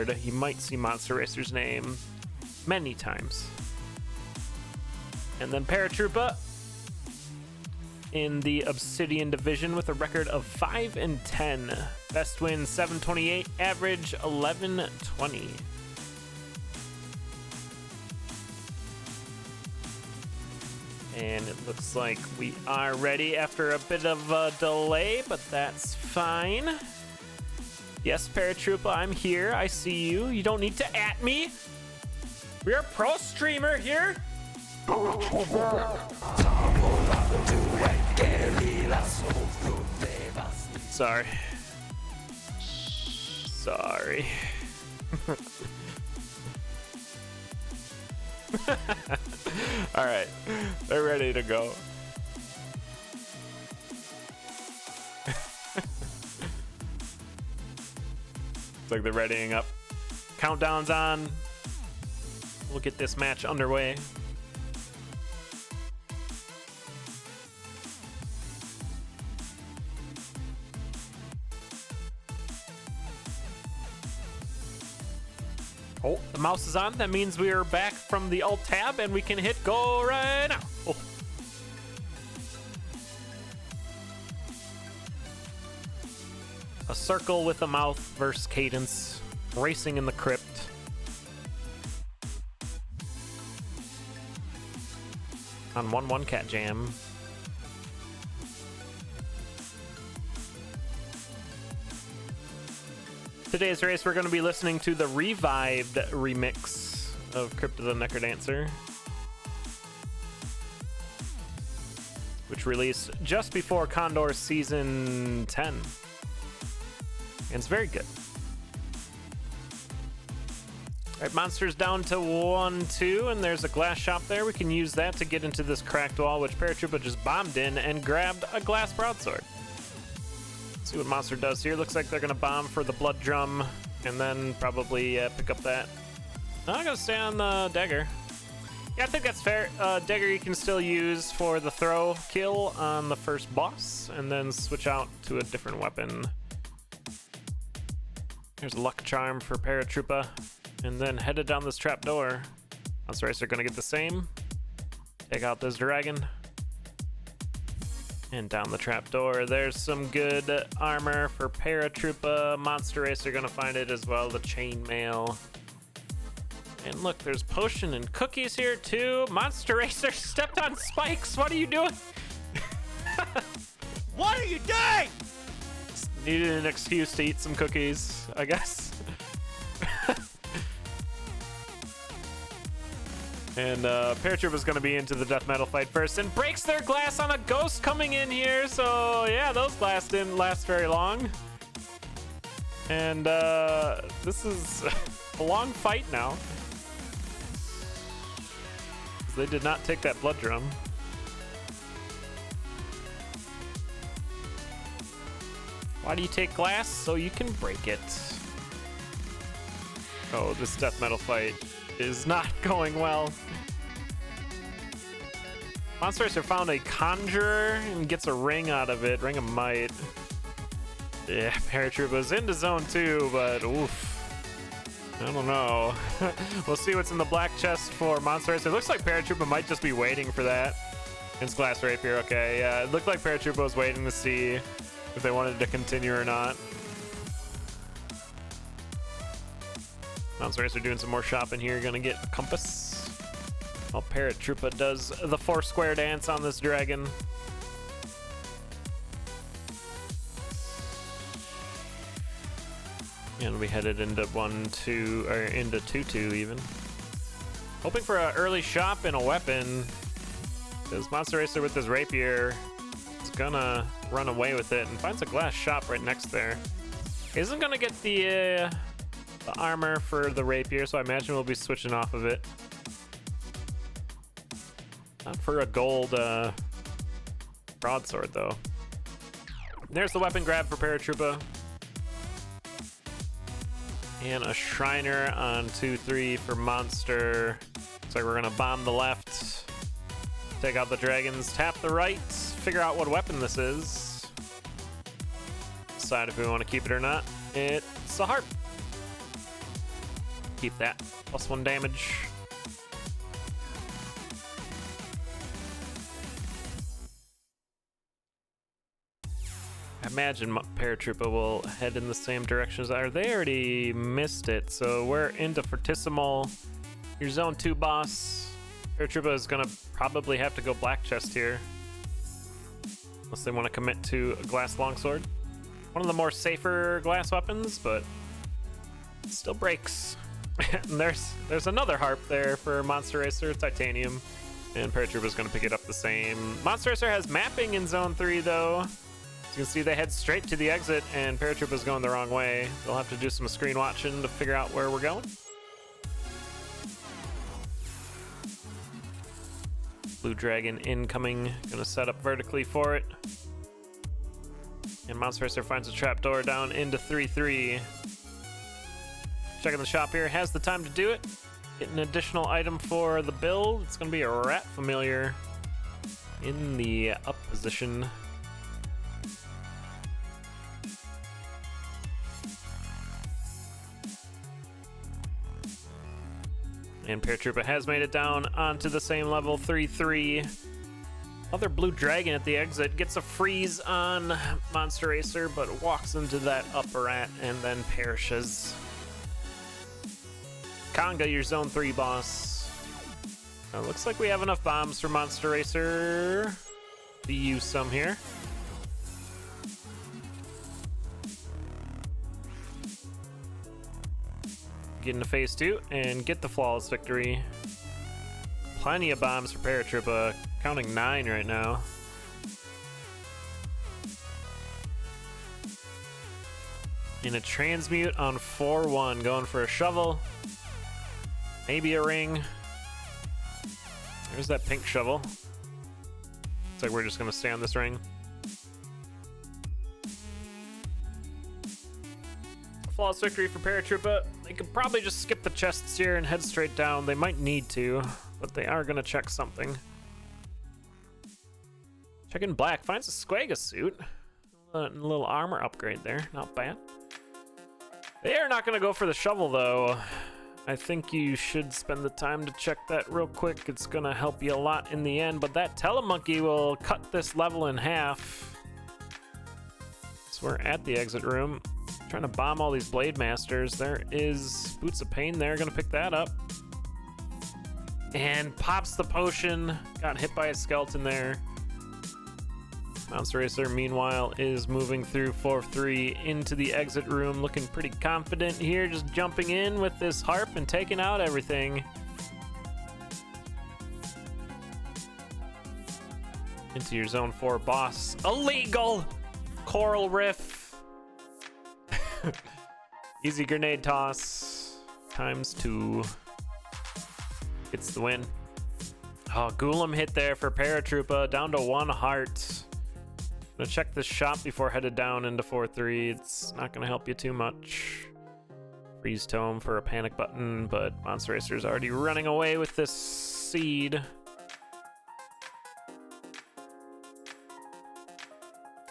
board, you might see Monster Racer's name many times. And then Paratroopa in the Obsidian division with a record of 5-10. Best win 728, average 1120. And it looks like we are ready after a bit of a delay, but that's fine. Yes, Paratroopa, I'm here. I see you. You don't need to at me. We're a pro streamer here. Sorry. Sorry. All right, they're ready to go. It's like they're readying up. Countdown's on. We'll get this match underway. Oh, the mouse is on. That means we are back from the alt tab and we can hit go right now. Oh. A circle with a mouth versus Cadence. Racing in the crypt. On 1-1 Cat Jam. Today's race, we're going to be listening to the revived remix of Crypt of the Necrodancer, which released just before Condor Season 10. And it's very good. All right, monsters down to 1-2, and there's a glass shop there. We can use that to get into this cracked wall, which Paratroopa just bombed in and grabbed a glass broadsword. See what monster does here. Looks like they're gonna bomb for the blood drum and then probably pick up that. I'm gonna stay on the dagger. Yeah, I think that's fair. Dagger you can still use for the throw kill on the first boss and then switch out to a different weapon. Here's a luck charm for Paratroopa, and then headed down this trap door. Monster Racer gonna get the same. Take out this dragon. And down the trapdoor, there's some good armor for Paratroopa. Monster Racer gonna find it as well, the chainmail. And look, there's potion and cookies here too. Monster Racer stepped on spikes. What are you doing? What are you doing? Needed an excuse to eat some cookies, I guess. And Paratroopa's going to be into the death metal fight first and breaks their glass on a ghost coming in here. So, yeah, those glass didn't last very long. And this is a long fight now. They did not take that blood drum. Why do you take glass? So you can break it. Oh, this death metal fight is not going well. Monster Racer found a conjurer and gets a ring out of it. Ring of Might. Yeah, Paratroopa's into zone 2, but oof. I don't know. We'll see what's in the black chest for Monster Racer. It looks like Paratroopa might just be waiting for that. It's glass rapier, okay. Yeah, it looked like Paratroopa was waiting to see if they wanted to continue or not. Monster Racer doing some more shopping here. Gonna get a compass. While Paratroopa does the 4-square dance on this dragon. And we headed into 1-2, or into 2-2 even. Hoping for an early shop and a weapon. Because Monster Racer with his rapier is gonna run away with it and finds a glass shop right next there. Isn't gonna get the armor for the rapier, so I imagine we'll be switching off of it. Not for a gold broadsword though. There's the weapon grab for Paratroopa. And a Shriner on 2-3 for Monster. Looks like we're gonna bomb the left. Take out the dragons, tap the right, figure out what weapon this is. Decide if we want to keep it or not. It's a harp. keep that. +1 damage. I imagine Paratroopa will head in the same direction as they already missed it, so we're into Fortissimo. Your Zone 2 boss. Paratroopa is gonna probably have to go Black Chest here. Unless they want to commit to a Glass Longsword. One of the more safer glass weapons, but it still breaks. And there's another harp there for Monster Racer, Titanium. And Paratroopa's gonna pick it up the same. Monster Racer has mapping in Zone 3 though. As you can see, they head straight to the exit, and Paratroopa's going the wrong way. They'll have to do some screen watching to figure out where we're going. Blue Dragon incoming, gonna set up vertically for it. And Monster Racer finds a trapdoor down into 3-3. Checking the shop here, has the time to do it. Get an additional item for the build. It's gonna be a Rat Familiar in the up position. And Paratroopa has made it down onto the same level, 3-3. Other Blue Dragon at the exit gets a freeze on Monster Racer, but walks into that upper rat and then perishes. Conga, your Zone 3 boss. Looks like we have enough bombs for Monster Racer to use some here. Get into phase 2 and get the flawless victory. Plenty of bombs for Paratroopa, counting 9 right now. In a transmute on 4-1, going for a shovel. Maybe a ring. There's that pink shovel. Looks like we're just gonna stay on this ring. Flawless victory for Paratroopa. They could probably just skip the chests here and head straight down. They might need to, but they are gonna check something. Checking Black, finds a Squaga suit. A little armor upgrade there, not bad. They are not gonna go for the shovel though. I think you should spend the time to check that real quick. It's gonna help you a lot in the end, but that Telemonkey will cut this level in half. So we're at the exit room. Trying to bomb all these Blade Masters. There is Boots of Pain there, gonna pick that up. And pops the potion. Got hit by a skeleton there. Monster Racer, meanwhile, is moving through 4-3 into the exit room, looking pretty confident here, just jumping in with this harp and taking out everything. Into your Zone 4 boss. Illegal! Coral Riff. Easy grenade toss. ×2. Gets the win. Oh, Ghoulam hit there for Paratroopa, down to 1 heart. Gonna check this shop before headed down into 4-3. It's not gonna help you too much. Freeze Tome for a panic button, but Monster Racer's already running away with this seed.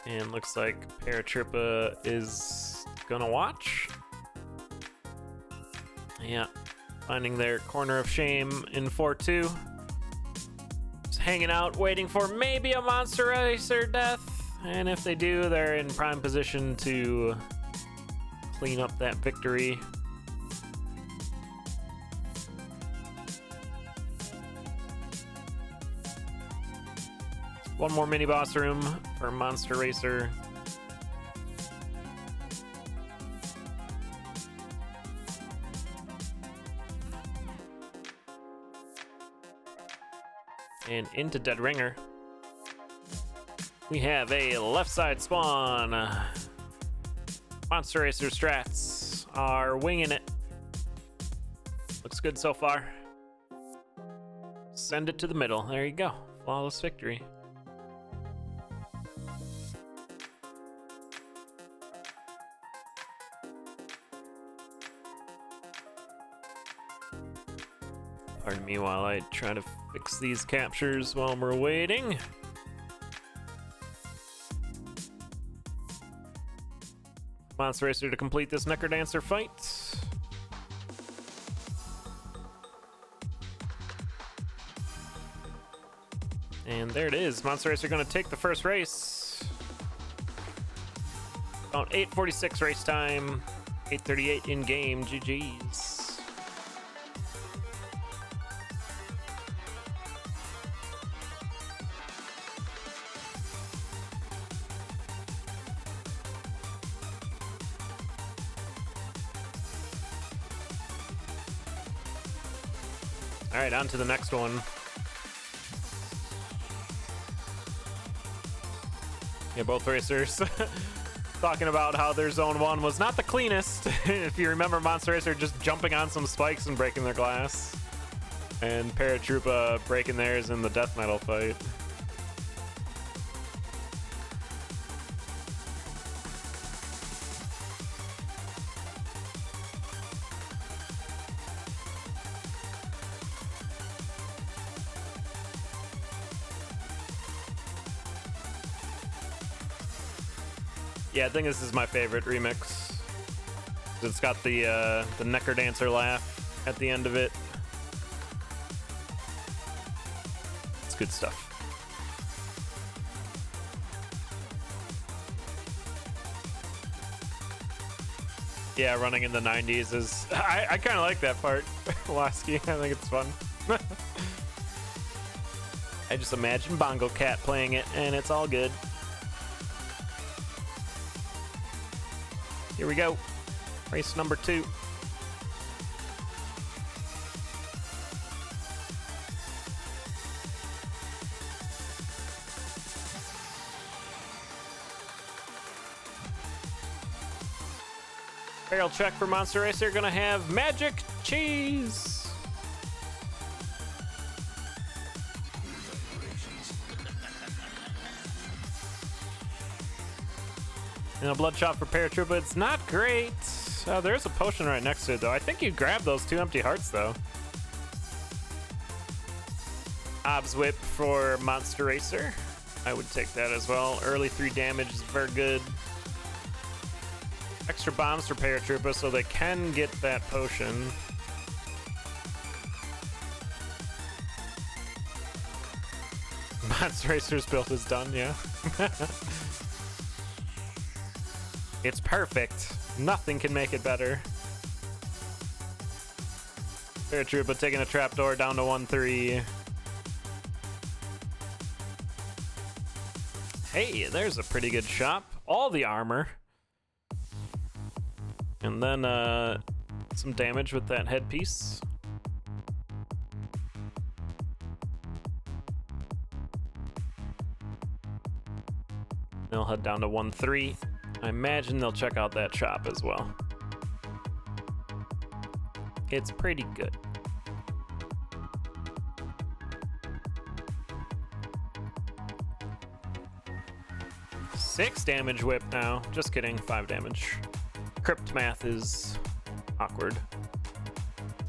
And looks like Paratroopa is gonna watch. Yeah, finding their corner of shame in 4-2. Just hanging out, waiting for maybe a Monster Racer death. And if they do, they're in prime position to clean up that victory. One more mini boss room for Monster Racer. And into Dead Ringer. We have a left side spawn. Monster Racer strats are winging it. Looks good so far. Send it to the middle. There you go. Flawless victory. Pardon me while I try to fix these captures while we're waiting. Monster Racer to complete this Necrodancer fight. And there it is. Monster Racer going to take the first race. About 8:46 race time. 8:38 in game. GG's. All right, on to the next one. Yeah, both racers talking about how their zone 1 was not the cleanest. If you remember, Monster Racer just jumping on some spikes and breaking their glass, and Paratroopa breaking theirs in the death metal fight. Yeah, I think this is my favorite remix. It's got the Necker Dancer laugh at the end of it. It's good stuff. Yeah, running in the 90s is... I kind of like that part, Lasky. I think it's fun. I just imagine Bongo Cat playing it, and it's all good. Here we go. Race number 2. Barrel check for Monster Racer. Gonna have magic cheese. And a blood shot for Paratroopa. It's not great. Oh, there's a potion right next to it, though. I think you grab those 2 empty hearts, though. Ob's Whip for Monster Racer. I would take that as well. Early 3 damage is very good. Extra bombs for Paratroopa, so they can get that potion. Monster Racer's build is done, yeah. It's perfect. Nothing can make it better. Paratroopa taking a trapdoor down to 1-3. Hey, there's a pretty good shop. All the armor. And then some damage with that headpiece. They'll head down to 1-3. I imagine they'll check out that shop as well. It's pretty good. Six damage whip now. Just kidding, 5 damage. Crypt math is awkward.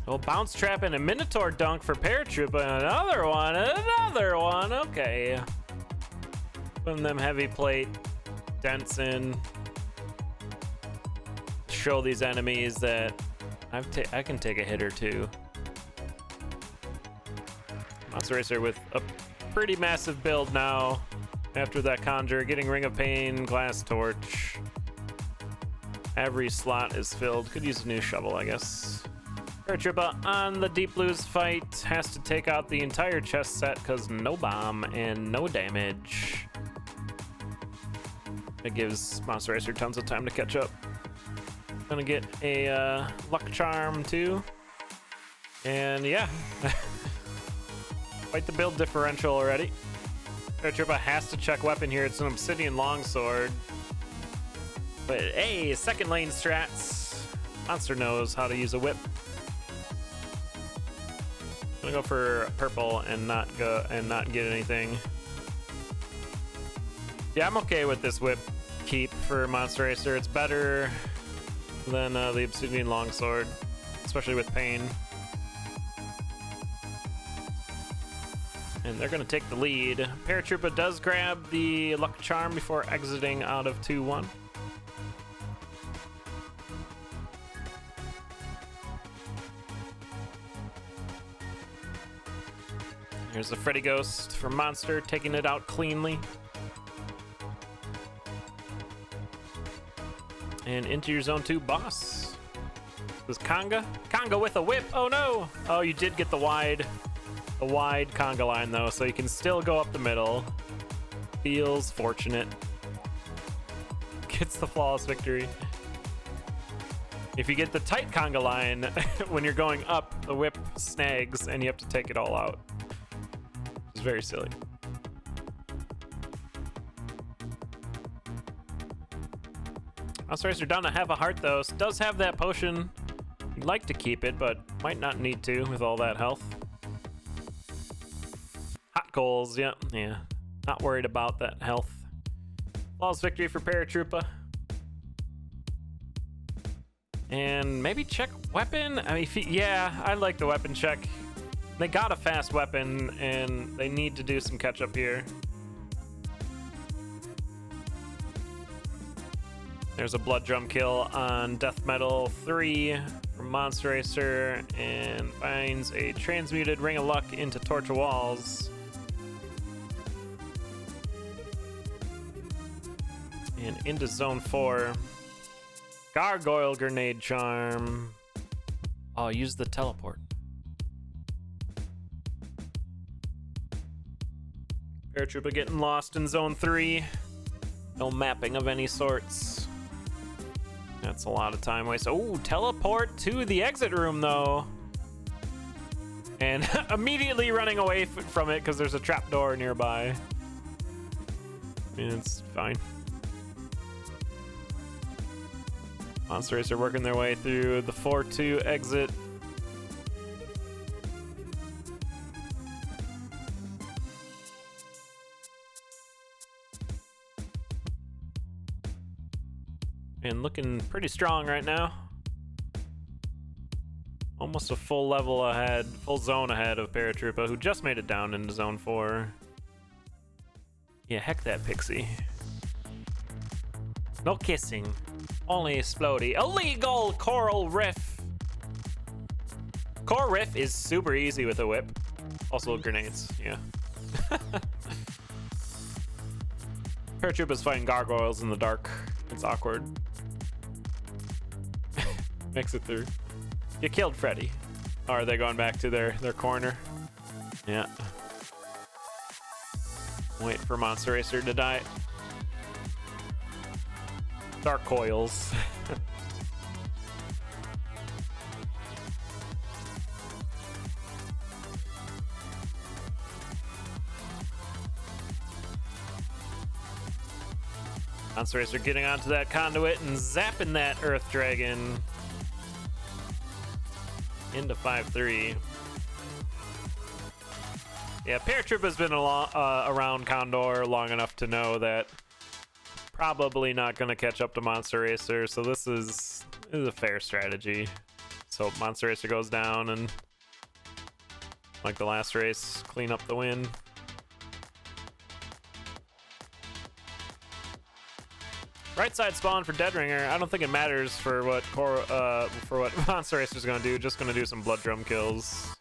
Well, bounce trap and a Minotaur dunk for Paratroopa. And another one. Okay. Putting them heavy plate dents in. Show these enemies that I can take a hit or two. Monster Racer with a pretty massive build now. After that conjure, getting Ring of Pain, Glass Torch. Every slot is filled. Could use a new shovel, I guess. Paratroopa on the Deep Blues fight has to take out the entire chest set because no bomb and no damage. It gives Monster Racer tons of time to catch up. Gonna get a luck charm too. And yeah. Quite the build differential already. Paratroopa has to check weapon here. It's an obsidian longsword. But hey, second lane strats. Monster knows how to use a whip. I'm gonna go for purple and not get anything. Yeah, I'm okay with this whip keep for Monster Racer. It's better than the obsidian longsword, especially with pain. And they're gonna take the lead. Paratroopa does grab the luck charm before exiting out of 2-1. Here's the Freddy Ghost from Monster, taking it out cleanly. And into your zone 2 boss. This is Conga. Conga with a whip. Oh no! Oh, you did get the wide Conga line though, so you can still go up the middle. Feels fortunate. Gets the flawless victory. If you get the tight Conga line, when you're going up, the whip snags and you have to take it all out. It's very silly. Monster Racer down to have a heart though. Does have that potion. You'd like to keep it, but might not need to with all that health. Hot goals, yeah. Not worried about that health. Flawless victory for Paratroopa. And maybe check weapon? I mean, yeah, I like the weapon check. They got a fast weapon, and they need to do some catch-up here. There's a blood drum kill on Death Metal 3 from Monster Racer, and finds a transmuted Ring of Luck into Torture Walls. And into Zone 4. Gargoyle Grenade Charm. Oh, use the teleport. Paratroopa getting lost in Zone 3. No mapping of any sorts. That's a lot of time waste. Oh, teleport to the exit room, though. And immediately running away from it because there's a trapdoor nearby. I mean, it's fine. Monster Racer working their way through the 4-2 exit. And looking pretty strong right now. Almost a full level ahead, full zone ahead of Paratroopa, who just made it down into Zone 4. Yeah, heck that pixie. No kissing. Only explodey. Illegal Coral Riff. Coral Riff is super easy with a whip. Also grenades, yeah. Paratroopa's fighting gargoyles in the dark. It's awkward. Makes it through. You killed Freddy. Or are they going back to their corner? Yeah. Wait for Monster Racer to die. Dark coils. Monster Racer getting onto that conduit and zapping that Earth Dragon into 5-3. Yeah, Paratroopa's been around Condor long enough to know that probably not going to catch up to Monster Racer, so this is a fair strategy. So Monster Racer goes down and, like the last race, clean up the win. Right side spawn for Dead Ringer. I don't think it matters for what Monster Racer's gonna do. Just gonna do some blood drum kills.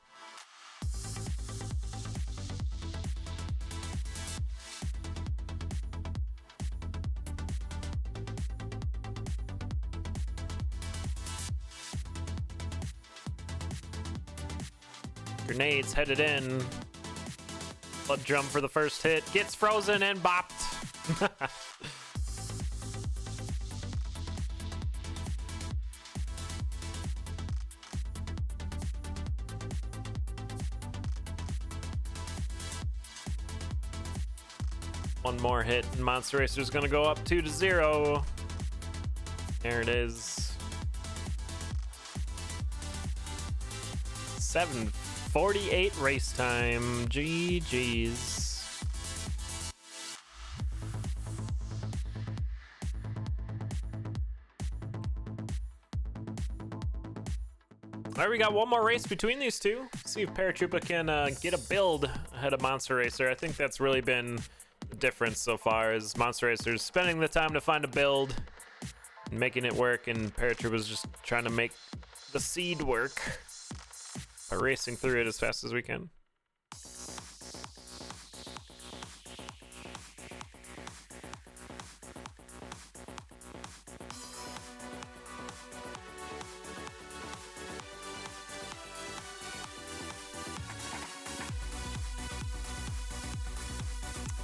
Grenades headed in. Blood drum for the first hit. Gets frozen and bopped. One more hit and Monster Racer's gonna go up 2-0. There it is. 7:48 race time. GG's. All right, we got one more race between these two. See if Paratroopa can get a build ahead of Monster Racer. I think that's really been the difference so far, is Monster Racer's spending the time to find a build and making it work, and Paratroopa's just trying to make the seed work by racing through it as fast as we can.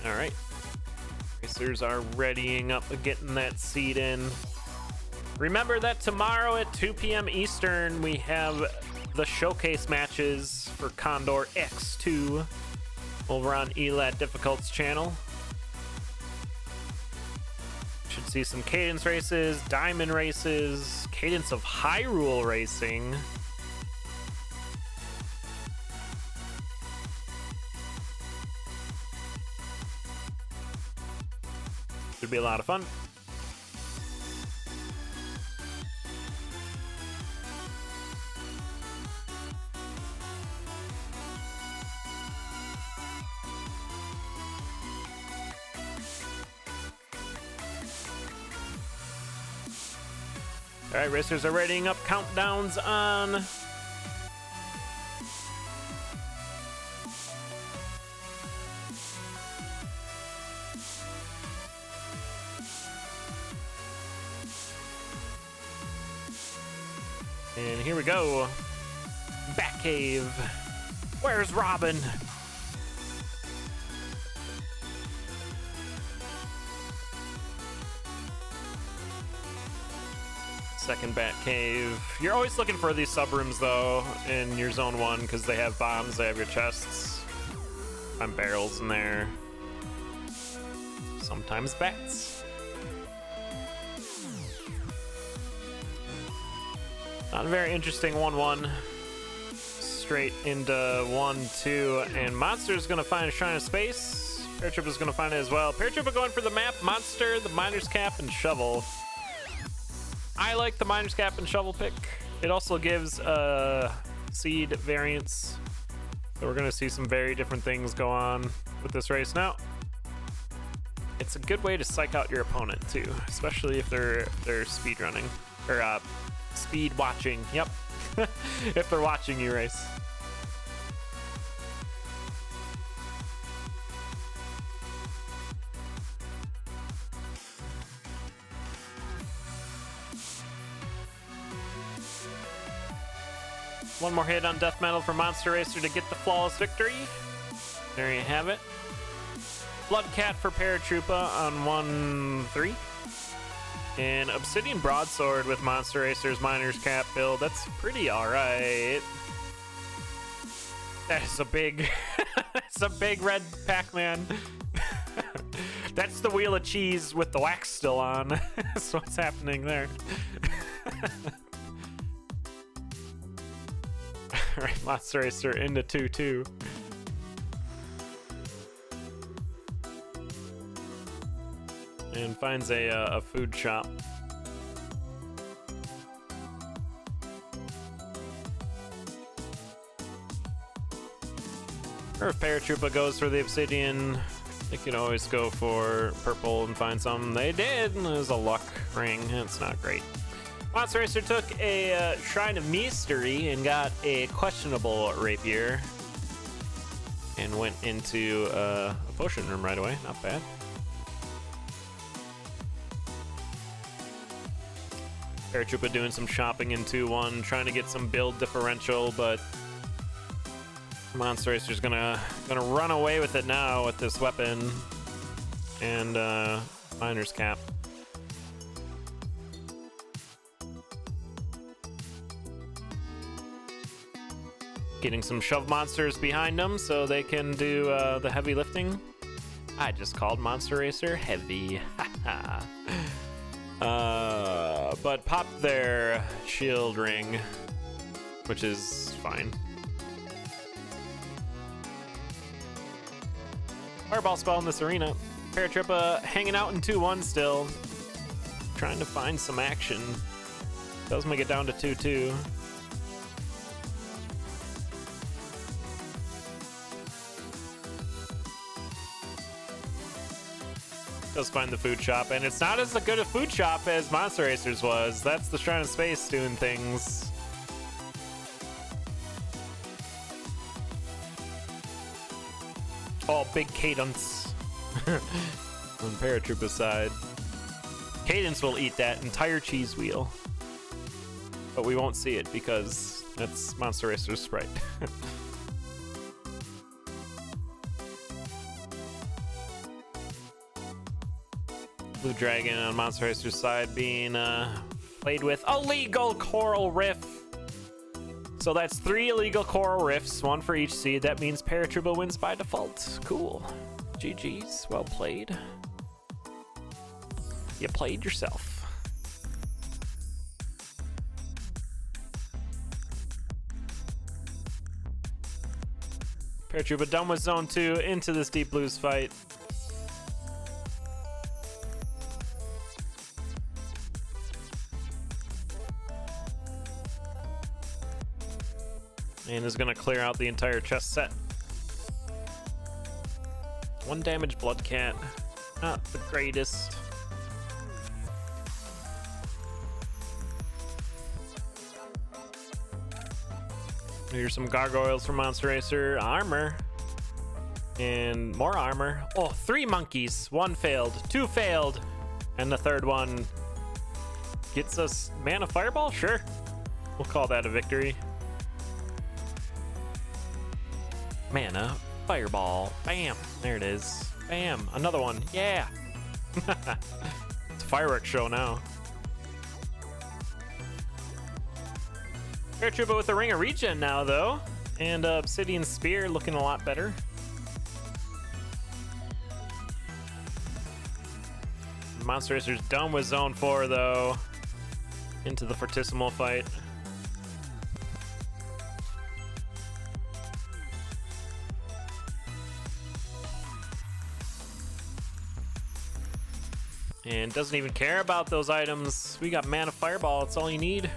All right. Racers are readying up, getting that seed in. Remember that tomorrow at 2 p.m. Eastern, we have the showcase matches for Condor X2 over on Elat Difficult's channel. Should see some Cadence races, Diamond races, Cadence of Hyrule racing. Should be a lot of fun. All right, racers are readying up. Countdowns on. And here we go. Batcave. Where's Robin? Second Batcave. You're always looking for these subrooms though in your zone 1 because they have bombs, they have your chests. Find barrels in there. Sometimes bats. Not a very interesting 1-1. Straight into 1-2. And Monster's gonna find a Shrine of Space. Paratroopa's gonna find it as well. Paratroopa going for the map, Monster, the Miner's Cap, and Shovel. I like the Miner's Cap and Shovel pick. It also gives seed variants. So we're gonna see some very different things go on with this race. Now, it's a good way to psych out your opponent too, especially if they're speed running or speed watching. Yep, if they're watching you race. One more hit on Death Metal for Monster Racer to get the flawless victory. There you have it. Bloodcat for Paratroopa on 1-3. And Obsidian Broadsword with Monster Racer's Miner's Cap build. That's pretty alright. That is a big... it's a big red Pac-Man. That's the Wheel of Cheese with the wax still on. That's what's happening there. Alright, Monster Racer into 2-2. And finds a food shop. Or if Paratroopa goes for the Obsidian, they can always go for purple and find something. They did, and it was a luck ring. It's not great. Monster Racer took a Shrine of Mystery and got a questionable rapier. And went into a potion room right away. Not bad. Paratroopa doing some shopping in 2-1, trying to get some build differential, but Monster Racer's gonna run away with it now with this weapon and Miner's Cap. Getting some shove monsters behind them so they can do the heavy lifting. I just called Monster Racer heavy. But pop their shield ring, which is fine. Fireball spell in this arena. Paratroopa hanging out in 2-1 still. Trying to find some action. Does make it down to 2-2. Does find the food shop, and it's not as good a food shop as Monster Racers was. That's the Shrine of Space doing things. Oh, big Cadence on Paratroopa's side. Cadence will eat that entire cheese wheel, but we won't see it because that's Monster Racer's sprite. Blue Dragon on Monster Racer's side being played with illegal Coral Riff. So that's 3 illegal Coral Riffs, 1 for each seed. That means Paratroopa wins by default. Cool. GG's. Well played. You played yourself. Paratroopa done with Zone 2 into this Deep Blues fight. And is going to clear out the entire chest set. 1 damage Blood Cat. Not the greatest. Here's some gargoyles from Monster Racer. Armor. And more armor. Oh, 3 monkeys. 1 failed. 2 failed. And the 3rd one gets us Mana Fireball? Sure. We'll call that a victory. Mana Fireball. Bam. There it is. Bam. Another one. Yeah. It's a fireworks show now. Paratroopa with the Ring of Regen now, though. And Obsidian Spear looking a lot better. Monster Racer's done with Zone 4, though. Into the Fortissimo fight. And doesn't even care about those items. We got Mana Fireball, it's all you need.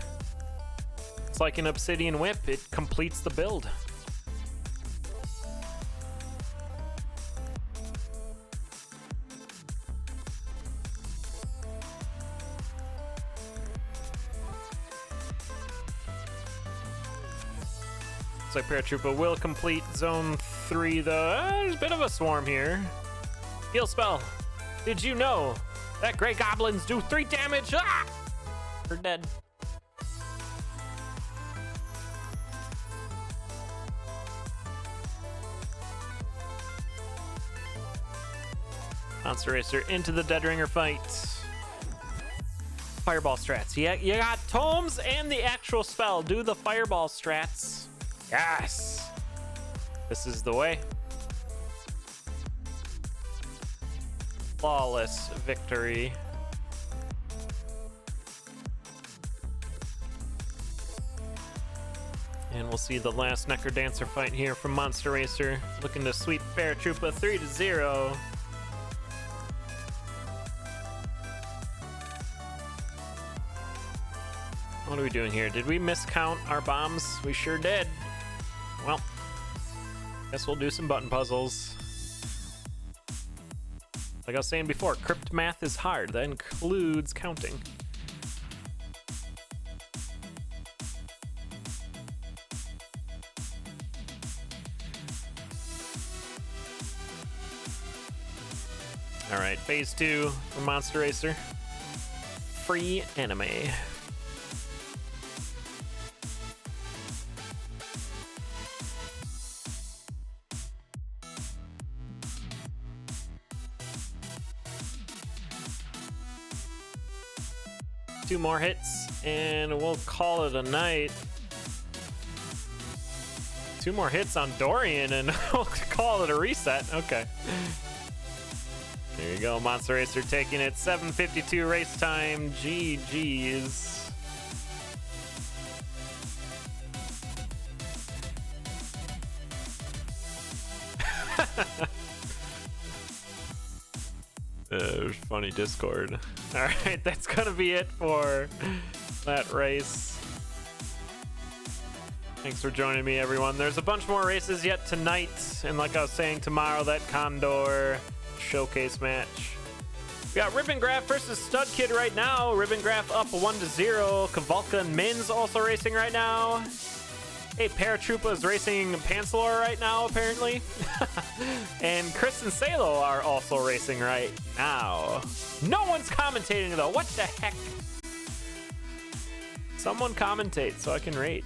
It's like an Obsidian Whip, it completes the build. Looks like Paratroopa will complete Zone 3, though. There's a bit of a swarm here. Heal spell. Did you know that Grey Goblins do 3 damage? Ah! They're dead. Monster Racer into the Dead Ringer fight. Fireball strats. Yeah, you got tomes and the actual spell. Do the fireball strats. Yes. This is the way. Flawless victory. And we'll see the last Necrodancer fight here from Monster Racer. Looking to sweep Paratroopa 3-0. What are we doing here? Did we miscount our bombs? We sure did. Well, guess we'll do some button puzzles. Like I was saying before, crypt math is hard. That includes counting. All right, phase 2 for Monster Racer. Free anime. Two more hits, and we'll call it a night. 2 more hits on Dorian, and we'll call it a reset. Okay. There you go, Monster Racer taking it. 7:52 race time. GG's. There's funny Discord. All right, that's gonna be it for that race. Thanks for joining me, everyone. There's a bunch more races yet tonight, and like I was saying, tomorrow that Condor showcase match. We got Ribbengraf versus Stud Kid right now. Ribbengraf up 1-0. Kavalka and Min's also racing right now. Hey, Paratroopa is racing Pansalor right now, apparently. And Chris and Salo are also racing right now. No one's commentating, though. What the heck? Someone commentate so I can rate.